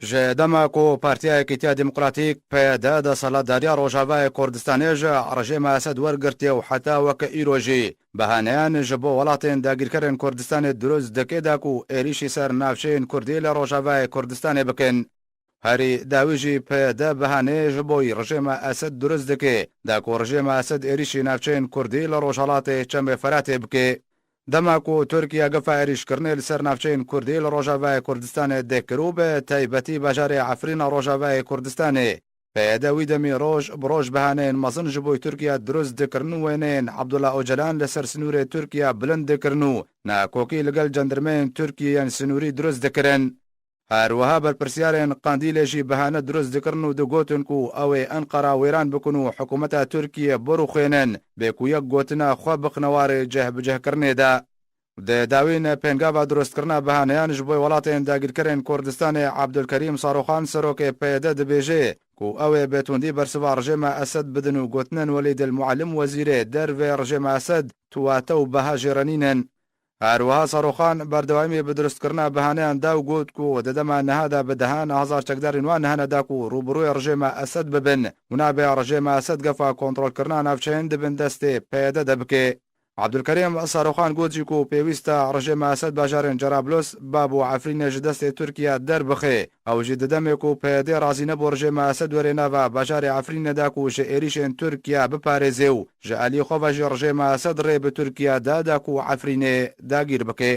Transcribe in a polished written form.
ji dema ku Partiya Yekîtiya Demokratîk PYD da saladariya Rojavayê Kurdistanê ji rejîma Esed wergirtiye û heta weke îro jî behaneyan ji bo welatên dagîrkerên Kurdistanê duruzt dike da ku êrişî ser navçeyên Kurdî li Rojavayê Kurdistanê bikin. Herî dawî jî PYD behaneyê ji bo rejîma Esed duruzt dike da ku rejîma Esed êrişî navçeyên Kurdî li Rojhilatê Çemê Feratê bike. Dema ku Tirkiye gefa êrîşkirinê li ser navçeyên Kurdî li Rojavayê Kurdistanê dêkirû be taybetî bajarê Efrîna Rojavayê Kurdistanê. PYD wî demê roj bi roj behaneyên mezin ji bo Tirkiye duruzt dikirin û wêneyên Abdullah Öcalan li ser sinûrê Tirkiye bilind dikirin û nakokî li gel cendirmeyên Tirkiyeyên sinûrî duruzt dikirin. هەروەها بەرپرسیارên قندیلê jî behane duruzt dikirin û digotin ku ew ê Enqera wêran bikin û hikûmeta Tirkiye birûxênin bê ku yek gotina xwe bixine warê cehbicehkirinê de. Di dawîn pêngava durustkirina behaneyan ji bo welatên dagîrkerên Kurdistanê Abdulkerîm Saroxan serokê PYD dibêje ku ew ê bêtundî bersiva rejîma Esed bidin û gotinên Welîd el Muallim wezîrê dervê rejîma Esed tuwate û beha jêranînin. هەروەها سەرۆخان بەردەوامی بە دروستکردنا بەهانەیاندا و گوت و دە دەما نەهادا بە دەهان هەزار چەکدارین وان هەنەدا و ڕوبڕووی ڕژێمە ئەسەد ببن و نابێ ڕژێمە ئەسەد گەفا کۆنتڕۆلکردنا ناوچەیان دەبن دەستێ پێدە دەبکێ. عەبدولکەریم سەرۆخان گوتی و پێویستە ڕژێمە ئەسەد باژارên Cerablos باب و عەفرینە ji destê Tirkiye derbixê ew jî di demê ku PYD razî nebû rejîma Esed werê nava bajarê Efrînê da ku ji êrişên Tirkiye biparêze û ji aliyê xwe ve jî rejîma Esed rê bi Tirkiye da ku Efrînê dagîr bike.